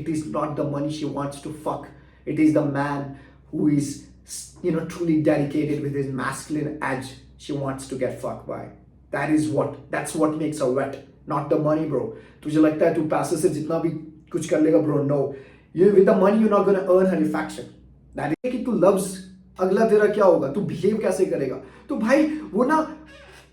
It is not the money she wants to fuck. It is the man who is, truly dedicated with his masculine edge she wants to get fucked by. That's what makes her wet, not the money, bro. तुझे लगता है तू पैसे से जितना भी कुछ कर लेगा, bro? No. With the money, you're not gonna earn her affection. That is कि तू loves, अगला तेरा क्या होगा, तू बिहेव कैसे करेगा, तो भाई वो ना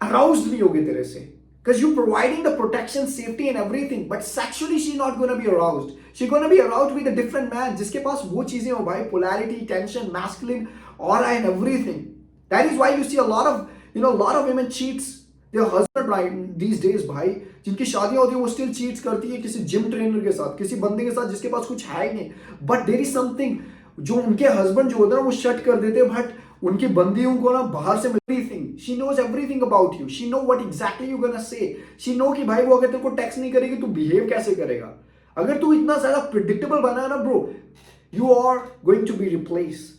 अराउज्ड नहीं होगे तेरे से, because you're providing the protection, safety and everything, but sexually she's not gonna be aroused. She's gonna be aroused with a different man जिसके पास वो चीजें हो भाई, polarity, tension, masculine aura and everything. That is why you see a lot of women cheats their husband right these days भाई. जिनकी शादियां होती है वो still cheats करती है किसी जिम ट्रेनर के साथ, किसी बंदे के साथ जिसके पास कुछ है ही नहीं, but there is something जो उनके हस्बैंड जो होता है ना वो शट कर देते हैं, बट उनकी बंदियों को ना बाहर से everything, she knows everything about you, she know what exactly you gonna say, she know कि भाई वो अगर तेरे को टेक्स्ट नहीं करेगी तू बिहेव कैसे करेगा. अगर तू इतना ज्यादा प्रिडिक्टेबल बना है ना bro, you are going to be replace.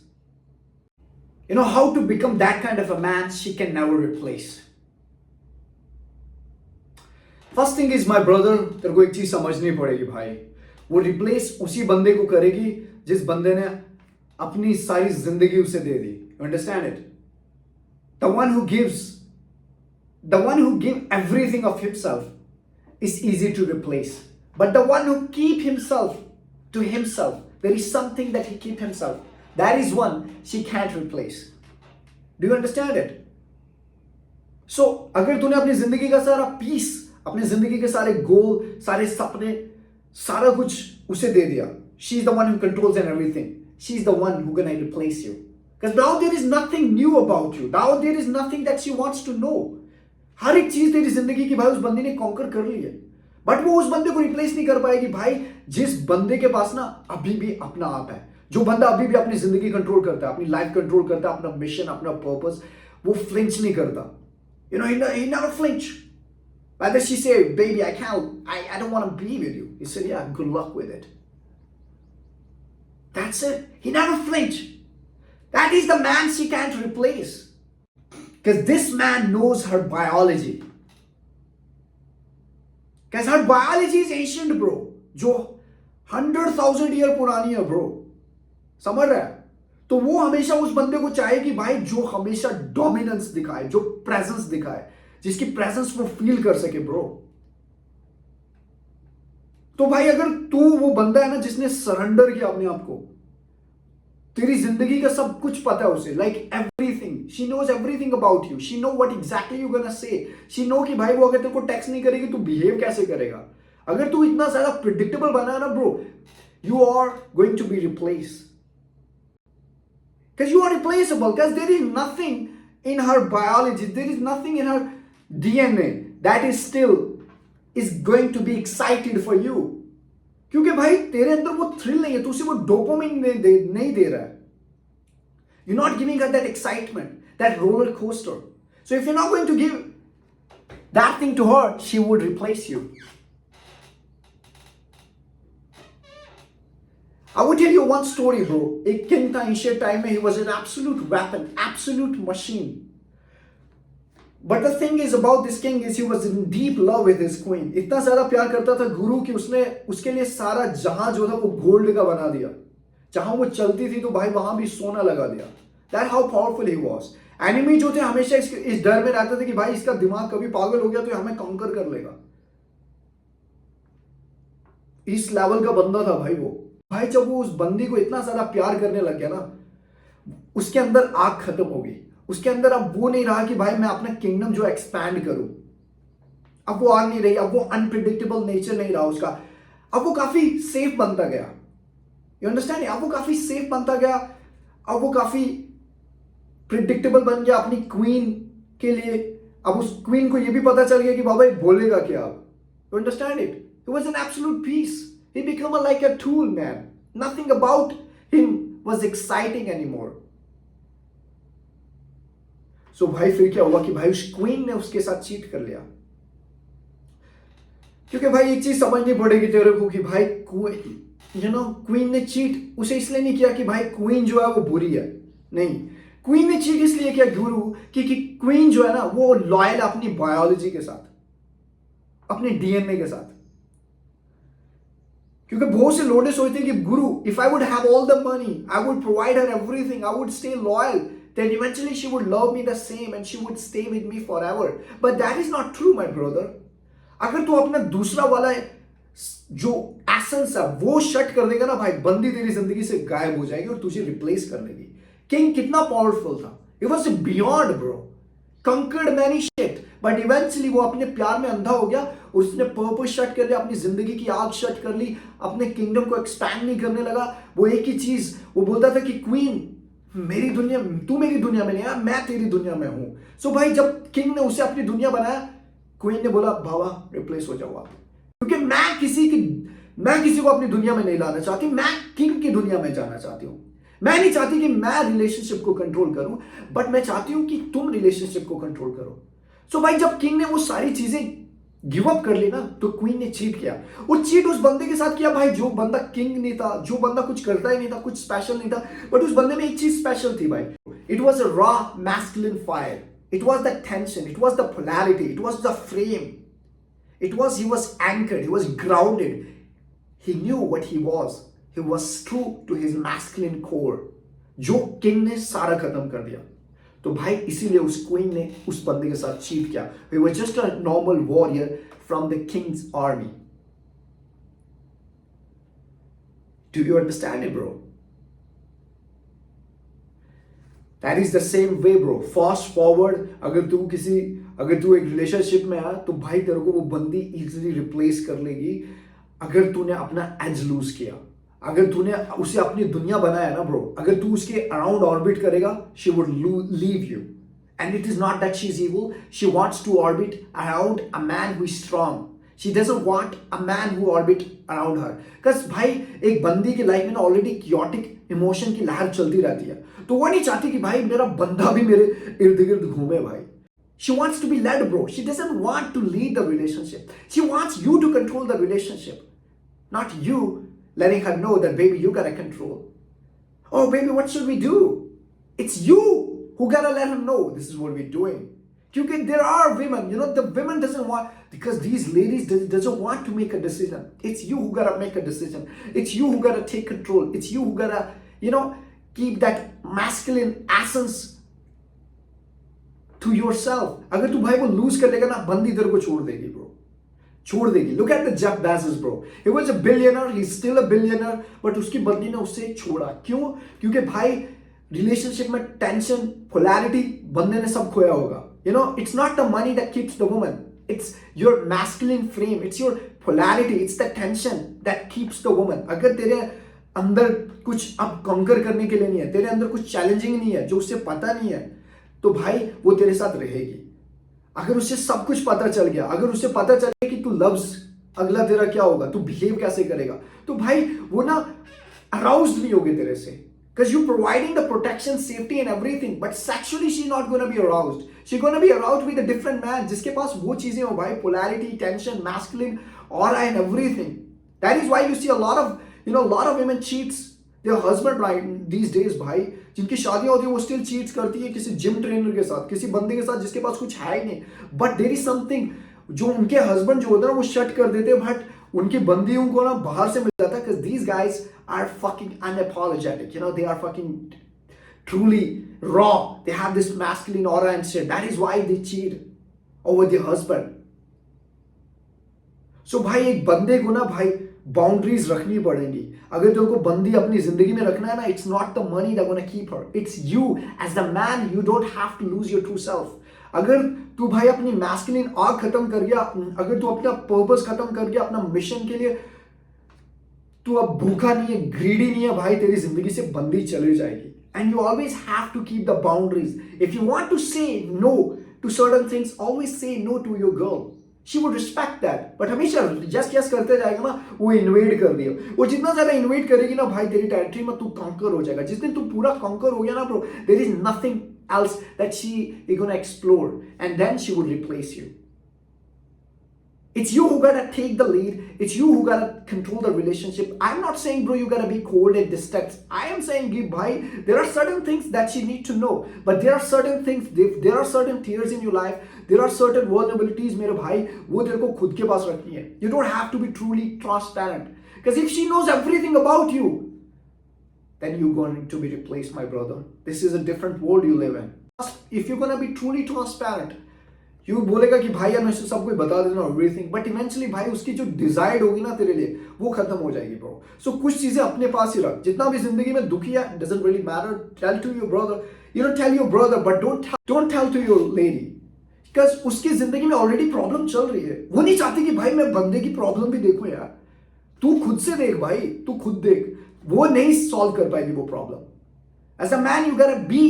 You know how to become that kind of a man she can never replace. First thing is my brother, तेरे को एक चीज समझनी पड़ेगी भाई, वो रिप्लेस उसी बंदे को करेगी जिस बंदे ने अपनी सारी जिंदगी उसे दे दी. You understand it? The one who gives everything of himself is easy to replace. But the one who keep himself to himself, there is something that he keep himself. That is one she can't replace. Do you understand it? So, अगर तूने अपनी जिंदगी का सारा piece, अपनी जिंदगी के सारे गोल, सारे सपने, सारा कुछ उसे दे दिया, she is the one who controls and everything. She is the one who gonna replace you. Because now there is nothing new about you. Now there is nothing that she wants to know. हर एक चीज तेरी जिंदगी की भाई उस बंदे ने conquer कर ली है, बट वो उस बंदे को रिप्लेस नहीं कर पाएगी भाई जिस बंदे के पास ना अभी भी अपना आप है, जो बंदा अभी भी अपनी जिंदगी कंट्रोल करता है, अपनी लाइफ कंट्रोल करता है, अपना मिशन, अपना पर्पस, वो फ्लिंच नहीं करता. You know, he never flinch. Whether she say, baby, I don't want to be with you. He said, yeah, good luck with it. That's it. He never flinch. That is the man she can't replace. Because this man knows her biology. Because her biology is ancient, bro. जो 100,000 year पुरानी है, bro. समझ रहा है? तो वो हमेशा उस बंदे को चाहेगी भाई जो हमेशा डोमिनेंस दिखाए, जो प्रेजेंस दिखाए, जिसकी प्रेजेंस वो फील कर सके, ब्रो. तो भाई अगर तू वो बंदा है ना जिसने सरेंडर किया अपने आप को, तेरी जिंदगी का सब कुछ पता है उसे, like everything, she knows everything about you, she know what exactly you gonna say, she know कि भाई वो अगर तेरे को टेक्स्ट नहीं करेगी तू बिहेव कैसे करेगा. अगर तू इतना ज्यादा प्रिडिक्टेबल बना है ना bro, you are going to be replace. Because you are replaceable, because there is nothing in her biology, there is nothing in her DNA that is going to be excited for you. क्योंकि भाई तेरे अंदर वो thrill नहीं है, तू उसे वो डोपामिन नहीं दे रहा है. You're not giving her that excitement, that roller coaster. So if you're not going to give that thing to her, she would replace you. I would tell you one story, bro. एक king था ancient time में, he was an absolute weapon, absolute machine. But the thing is about this king is he was in deep love with his queen. इतना ज्यादा प्यार करता था गुरु कि उसने उसके लिए सारा जहां जो था वो गोल्ड का बना दिया. जहां वो चलती थी तो भाई वहां भी सोना लगा दिया. That how powerful he was. Enemy जो थे हमेशा इस डर में रहते थे कि भाई इसका दिमाग कभी पागल हो गया तो हमें कॉन्कर कर लेगा. इस लेवल का बंदा था भाई वो. भाई जब वो उस बंदी को इतना ज्यादा प्यार करने लग गया ना, उसके अंदर आग खत्म हो गई. उसके अंदर अब वो नहीं रहा कि भाई मैं अपना किंगडम जो एक्सपैंड करूं. अब वो आग नहीं रही, अब वो अनप्रिडिक्टेबल नेचर नहीं रहा उसका. अब वो काफी सेफ बनता गया. You understand? अब वो काफी सेफ बनता गया. अब वो काफी प्रिडिक्टेबल बन गया अपनी क्वीन के लिए. अब उस क्वीन को ये भी पता चल गया कि बाबा बोलेगा क्या. अब you understand it? He was an absolute peace. He became like a tool, man. Nothing about him was exciting anymore. So भाई फिर क्या हुआ कि भाई उस क्वीन ने उसके साथ चीट कर लिया. क्योंकि भाई एक चीज समझनी पड़ेगी तेरे को कि भाई क्वीन ने चीट उसे इसलिए नहीं किया कि भाई क्वीन जो है वो बुरी है. नहीं, क्वीन ने चीट इसलिए किया गुरु कि क्वीन जो है ना वो लॉयल अपनी बायोलॉजी के साथ, अपने डीएनए के साथ. क्योंकि बहुत से लोग सोचते हैं कि गुरु, if I would have all the money, I would provide her everything, I would stay loyal, then eventually she would love me the same and she would stay with me forever. But that is not true, my brother. अगर तू अपना दूसरा वाला जो essence है वो shut कर देगा ना भाई, बंदी तेरी जिंदगी से गायब हो जाएगी और तुझे रिप्लेस कर लेगी. किंग कितना पावरफुल था, it was beyond bro, conquered many shit, but eventually वो अपने प्यार में अंधा हो गया, उसने पर्पस शट कर लिया, अपनी जिंदगी की आग शट कर ली, अपने किंगडम को एक्सपैंड नहीं करने लगा. वो एक ही चीज वो बोलता था कि क्वीन मेरी दुनिया, तू मेरी दुनिया में नहीं है, मैं तेरी दुनिया में हूं. सो भाई जब किंग ने उसे अपनी दुनिया बनाया, क्वीन ने बोला बाबा रिप्लेस हो जाओ आप, क्योंकि मैं किसी को अपनी दुनिया में नहीं लाना चाहती, मैं किंग की दुनिया में जाना चाहती हूं. मैं नहीं चाहती कि मैं रिलेशनशिप को कंट्रोल करूं, बट मैं चाहती हूं कि तुम रिलेशनशिप को कंट्रोल करो. सो भाई जब किंग ने वो सारी चीजें गिव अप कर ली ना, तो क्वीन ने चीट किया. वो चीट उस बंदे के साथ किया भाई जो बंदा किंग नहीं था, जो बंदा कुछ करता ही नहीं था, कुछ स्पेशल नहीं था, बट उस बंदे में एक चीज स्पेशल थी भाई. It was a raw masculine fire, it was the tension, it was the polarity, it was the frame, he was anchored, he was grounded, he knew what he was true to his masculine core, जो king ने सारा खत्म कर दिया. तो भाई इसीलिए उस क्वीन ने उस बंदे के साथ चीट किया. He was just a normal warrior from the king's army. Do you understand it, bro? That is the same way, bro. Fast forward, अगर तू एक रिलेशनशिप में आ, तो भाई तेरे को वो बंदी इजीली रिप्लेस कर लेगी अगर तूने अपना एज लूज किया, अगर तूने उसे अपनी दुनिया बनाया ना ब्रो, अगर तू उसके अराउंड ऑर्बिट करेगा, she would leave you. And it is not that she is evil, she wants to orbit around a man who is strong. She doesn't want a man who orbit around her. Because भाई एक बंदी की life में ना already chaotic emotion की लहर चलती रहती है, तो वो नहीं चाहती कि भाई मेरा बंदा भी मेरे इर्द गिर्द घूमे भाई. She wants to be led, bro. She doesn't want to lead the relationship. She wants you to control the relationship, not you letting her know that, baby, you gotta control. Oh, baby, what should we do? It's you who gotta let her know this is what we're doing. Because there are women, the women doesn't want, because these ladies doesn't want to make a decision. It's you who gotta make a decision. It's you who gotta take control. It's you who gotta, keep that masculine essence to yourself. अगर तू भाई वो loose कर लेगा ना, बंदी तेरे को छोड़ देगी ब्रो, छोड़ देगी. Look at the Jeff Bezos, bro. He was a billionaire, he's still a billionaire, but उसकी बंदी ने उससे छोड़ा. क्यों? क्योंकि भाई रिलेशनशिप में टेंशन, पोलैरिटी, बंदे ने सब खोया होगा. It's not the money that keeps the woman, it's your masculine frame, it's your polarity, it's the tension that keeps the woman. अगर तेरे अंदर कुछ अब कॉन्कर करने के लिए नहीं है, तेरे अंदर कुछ चैलेंजिंग नहीं है, जो उससे पता नहीं है, तो भाई वो तेरे साथ रहेगी. अगर उससे सब कुछ पता चल गया, अगर उससे पता चल गया कि तू लव्स, अगला तेरा क्या होगा, तू बिहेव कैसे करेगा, तो भाई वो ना अराउज्ड नहीं होगी तेरे से, because you providing the protection, safety and everything, but sexually she's not going to be aroused. She's going to be aroused with a different man जिसके पास वो चीजें हो भाई, polarity, tension, masculine aura and everything. That is why you see a lot of women cheats their husband right these days. भाई जिनकी शादियां होती है वो स्टिल चीट्स करती है किसी जिम ट्रेनर के साथ, किसी बंदे के साथ जिसके पास कुछ है ही नहीं, बट देयर इज समथिंग जो उनके हस्बैंड जो होता है ना वो शट कर देते हैं, बट उनकी बंदी उनको ना बाहर से मिल जाता है, because these guys are fucking unapologetic, they are fucking truly raw, they have this masculine aura and shit. That is why they cheat over their husband. So भाई एक बंदे को ना भाई बाउंड्रीज रखनी पड़ेंगी. अगर तेरे को बंदी अपनी जिंदगी में रखना है ना, it's not the money that gonna keep her, it's you as the man. You don't have to lose your true self. अगर तू भाई अपनी मैस्कुलिन आग खत्म कर गया, अगर तू अपना पर्पस खत्म कर गया, अपना मिशन के लिए तू अब भूखा नहीं है, ग्रीडी नहीं है भाई, तेरी जिंदगी से बंदी चली जाएगी. And you always have to keep the boundaries. If you want to say no to certain things, always say no to your girl. She would respect that. But हमेशा जस्ट करते जाएगा ना, वो इन्वेड कर दिया. वो जितना ज्यादा इन्वेड करेगी ना भाई तेरी टेरिटरी में, तू कॉन्कर हो जाएगा. जिस दिन तू पूरा कॉन्कर हो गया ना bro, there is nothing else that she is gonna explore, and then she would replace you. It's you who gotta take the lead. It's you who gotta control the relationship. I'm not saying, bro, you gotta be cold and distant. I am saying, bhai, there are certain things that she need to know. But there are certain things, there are certain tears in your life, there are certain vulnerabilities, मेरे भाई, वो तेरे को खुद के पास रखनी है. You don't have to be truly transparent. Because if she knows everything about you, then you're going to be replaced, my brother. This is a different world you live in. If you're gonna be truly transparent, you बोलेगा कि भाई यार मैं सब कुछ बता देना everything, but eventually भाई उसकी जो डिजायर्ड होगी ना तेरे लिए वो खत्म हो जाएगी ब्रो. सो कुछ चीजें अपने पास ही रख. जितना भी जिंदगी में दुखी है, doesn't really matter. Tell to your brother, tell your brother, but don't tell to your lady, because उसकी जिंदगी में ऑलरेडी प्रॉब्लम चल रही है. वो नहीं चाहती कि भाई मैं बंदे की प्रॉब्लम भी देखूं यार. तू खुद से देख भाई, तू खुद देख. वो नहीं सॉल्व कर पाएगी वो problem. As a man you gotta be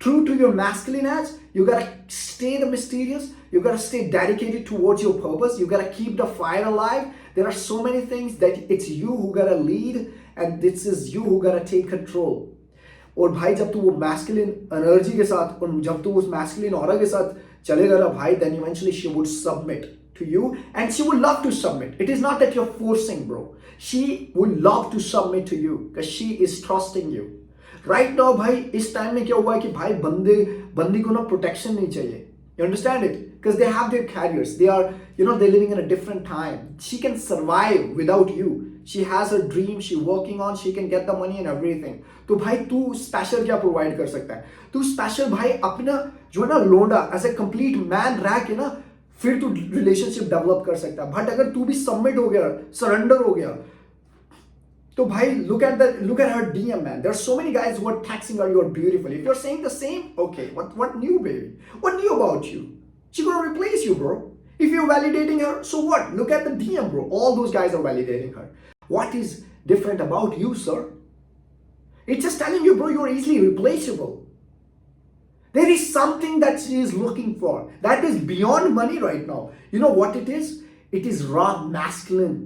true to your masculine edge. You gotta stay the mysterious. You gotta stay dedicated towards your purpose. You gotta keep the fire alive. There are so many things that it's you who gotta lead, and this is you who gotta take control. और भाई जब तू वो masculine energy के साथ और जब तू उस masculine aura के साथ चलेगा ना भाई, then eventually she would submit to you, and she would love to submit. It is not that you're forcing, bro. She would love to submit to you because she is trusting you. Right now भाई इस time में क्या हुआ है कि भाई बंदी को ना प्रोटेक्शन नहीं चाहिए. You understand it? Because they have their careers, they are they living in a different time. She can survive without you. She has a dream, she working on, she can get the money and everything. तो भाई तू special क्या provide कर सकता है? तू special भाई अपना जो है ना लोंडा एज ए कंप्लीट मैन रह के ना फिर तू रिलेशनशिप डेवलप कर सकता है. बट अगर तू भी सबमिट हो गया, सरेंडर हो गया, तो भाई look at her DM, man. There are so many guys who are texting her, "You're beautiful." If you're saying the same, okay, what new, baby? What new about you? She's gonna replace you, bro. If you're validating her, so what? Look at the DM, bro. All those guys are validating her. What is different about you, sir? It's just telling you, bro, you're easily replaceable. There is something that she is looking for that is beyond money right now. You know what it is? It is raw masculine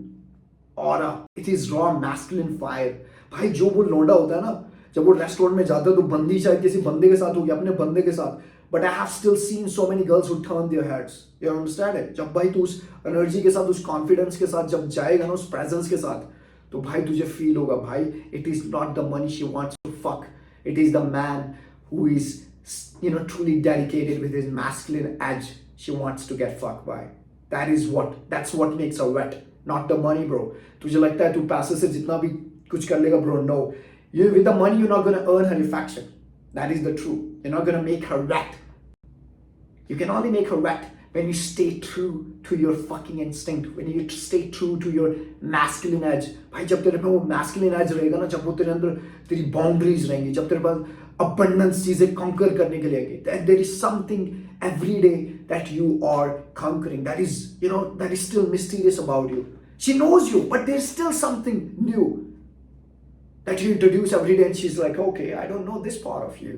aura. It is raw masculine fire. भाई जो वो लौंडा होता है ना, जब वो restaurant में जाता है तो बंदी शायद किसी बंदे के साथ होगी, अपने बंदे के साथ, but I have still seen so many girls who turn their heads. You understand it? जब भाई तू उस एनर्जी के साथ, उस कॉन्फिडेंस के साथ जब जाएगा ना, उस प्रेजेंस के साथ, तो भाई तुझे फील होगा भाई it is not the money she wants to fuck. It is the man who is truly dedicated with his masculine edge she wants to get fucked by. That's what makes her wet. Not the money, bro. तुझे लगता है तू पैसे से जितना भी कुछ कर लेगा, bro? No. With the money, you're not gonna earn her affection. That is the truth. You're not gonna make her wet. You can only make her wet when you stay true to your fucking instinct. When you stay true to your masculine edge. भाई जब तेरे पे वो masculine edge रहेगा ना, जब वो तेरे अंदर तेरी boundaries रहेंगी, जब तेरे पास abundance चीजें conquer करने के लिए आएगी, then there is something every day that you are conquering. That is still mysterious about you. She knows you, but there's still something new that you introduce every day, and she's like, okay, I don't know this part of you.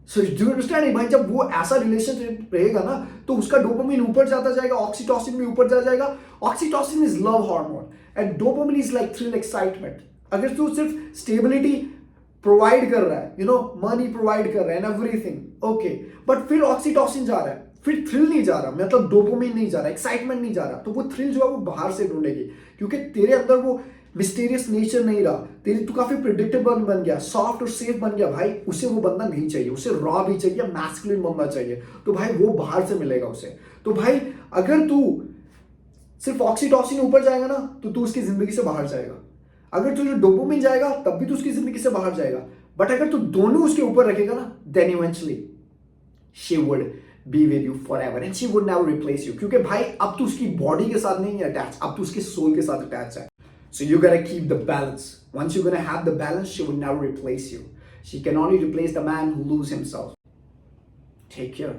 So do you understand? भाई जब वो ऐसा relationship रहेगा ना, तो उसका dopamine ऊपर जाता जाएगा, ऑक्सीटोसिन भी ऊपर जाता जाएगा. Oxytocin is love hormone and dopamine is like thrill, excitement. अगर तू सिर्फ स्टेबिलिटी प्रोवाइड कर रहा है, मनी प्रोवाइड कर रहा है एंड एवरीथिंग, ओके, बट फिर ऑक्सीटोसिन जा रहा है, फिर थ्रिल नहीं जा रहा, मतलब डोपामिन नहीं जा रहा, एक्साइटमेंट नहीं जा रहा, तो वो थ्रिल जो है वो बाहर से ढूंढेगी, क्योंकि तेरे अंदर वो मिस्टीरियस नेचर नहीं रहा. तेरी तू काफी प्रिडिक्टेबल बन गया, सॉफ्ट और सेफ बन गया. भाई उसे वो बंदा नहीं चाहिए, उसे रॉ भी चाहिए, मैस्कुलिन बंदा चाहिए. तो भाई वो बाहर से मिलेगा उसे. तो भाई अगर तू सिर्फ ऑक्सीटोसिन ऊपर जाएगा ना, तो तू उसकी जिंदगी से बाहर जाएगा. अगर तुझे डोपामिन जाएगा तब भी तू उसकी जिंदगी से बाहर जाएगा. बट अगर तू दोनों उसके ऊपर रखेगा ना, then eventually she would be with you forever and she would never replace you. क्योंकि भाई अब तू उसकी बॉडी के साथ नहीं है अटैच, अब तू उसके सोल के साथ अटैच है. So you gotta keep the balance. Once you're gonna have the balance, she would never replace you. She can only replace the man who lose himself. Take care.